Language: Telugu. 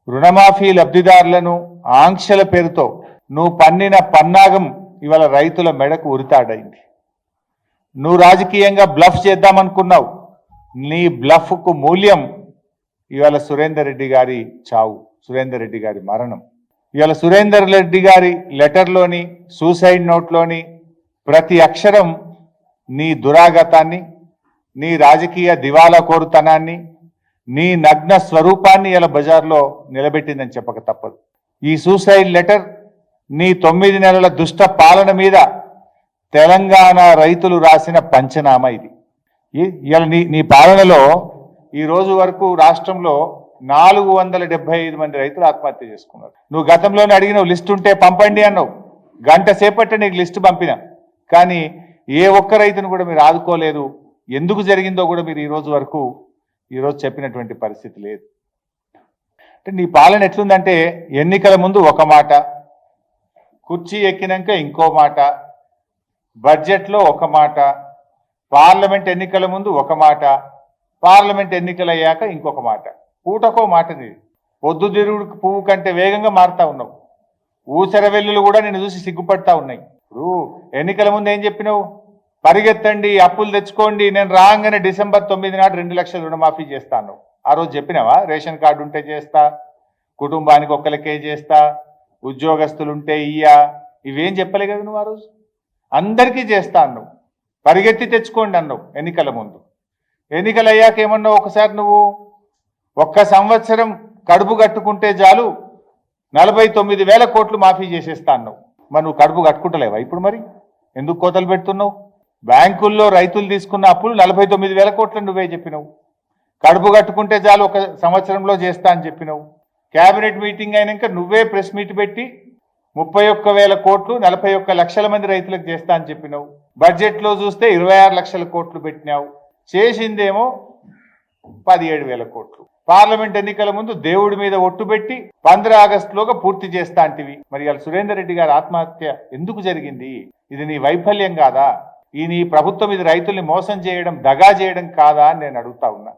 రుణమాఫీ లబ్ధిదారులను ఆంక్షల పేరుతో నువ్వు పన్నిన పన్నాగం ఇవాళ రైతుల మెడకు ఉరితాడైంది. నువ్వు రాజకీయంగా బ్లఫ్ చేద్దామనుకున్నావు. నీ బ్లఫ్కు మూల్యం ఇవాళ సురేందర్ రెడ్డి గారి చావు, సురేందర్ రెడ్డి గారి మరణం. ఇవాళ సురేందర్ రెడ్డి గారి లెటర్లోని, సూసైడ్ నోట్లోని ప్రతి అక్షరం నీ దురాగతాన్ని, నీ రాజకీయ దివాలా కోరుతనాన్ని, నీ నగ్న స్వరూపాన్ని ఇలా బజార్లో నిలబెట్టిందని చెప్పక తప్పదు. ఈ సూసైడ్ లెటర్ నీ 9 నెలల దుష్ట పాలన మీద తెలంగాణ రైతులు రాసిన పంచనామా ఇది. ఇలా నీ పాలనలో ఈ రోజు వరకు రాష్ట్రంలో 475 మంది రైతులు ఆత్మహత్య చేసుకున్నారు. నువ్వు గతంలోనే అడిగినావు, లిస్ట్ ఉంటే పంపండి అన్నావు. గంట సేపట్టే నీకు లిస్ట్ పంపినా, కానీ ఏ ఒక్క రైతును కూడా మీరు ఆదుకోలేదు. ఎందుకు జరిగిందో కూడా మీరు ఈరోజు చెప్పినటువంటి పరిస్థితి లేదు. అంటే నీ పాలన ఎట్లుందంటే, ఎన్నికల ముందు ఒక మాట, కుర్చీ ఎక్కినాక ఇంకో మాట, బడ్జెట్లో ఒక మాట, పార్లమెంట్ ఎన్నికల ముందు ఒక మాట, పార్లమెంట్ ఎన్నికలు అయ్యాక ఇంకొక మాట. పూటకో మాటది. పొద్దుతిరుగుడు పువ్వు కంటే వేగంగా మారుతా ఉన్నావు. ఊసర వెల్లులు కూడా నిన్ను చూసి సిగ్గుపడతా ఉన్నాయి. ఇప్పుడు ఎన్నికల ముందు ఏం చెప్పినావు? పరిగెత్తండి, అప్పులు తెచ్చుకోండి, నేను రాగానే డిసెంబర్ 9 నాడు 2 లక్షల రుణమాఫీ చేస్తాను. ఆ రోజు చెప్పినావా? రేషన్ కార్డు ఉంటే చేస్తా, కుటుంబానికి ఒక్కరికే చేస్తా, ఉద్యోగస్తులుంటే ఇవేం చెప్పలే కదా నువ్వు. ఆ రోజు అందరికీ చేస్తా అన్నావు, పరిగెత్తి తెచ్చుకోండి అన్నావు ఎన్నికల ముందు. ఎన్నికలు అయ్యాక ఏమన్నావు? ఒకసారి నువ్వు 1 సంవత్సరం కడుపు కట్టుకుంటే చాలు 49,000 కోట్లు మాఫీ చేసేస్తా అన్నావు. మరి నువ్వు కడుపు కట్టుకుంటలేవా ఇప్పుడు? మరి ఎందుకు కోతలు పెడుతున్నావు? బ్యాంకుల్లో రైతులు తీసుకున్న అప్పులు 49,000 కోట్లు నువ్వే చెప్పినావు. కడుపు కట్టుకుంటే చాలు 1 సంవత్సరంలో చేస్తా అని చెప్పినావు. క్యాబినెట్ మీటింగ్ అయినాక నువ్వే ప్రెస్ మీట్ పెట్టి 31,000 కోట్లు 41 లక్షల మంది రైతులకు చేస్తా అని చెప్పినావు. బడ్జెట్లో చూస్తే 26 లక్షల కోట్లు పెట్టినావు. చేసిందేమో 17,000 కోట్లు. పార్లమెంట్ ఎన్నికల ముందు దేవుడి మీద ఒట్టు పెట్టి 15 ఆగస్టులోగా పూర్తి చేస్తా అంటివి. మరి ఇవాళ సురేందర్ రెడ్డి గారి ఆత్మహత్య ఎందుకు జరిగింది? ఇది నీ వైఫల్యం కాదా? ఈ నీ ప్రభుత్వం ఇది రైతుల్ని మోసం చేయడం, దగా చేయడం కాదా అని నేను అడుగుతా ఉన్నా.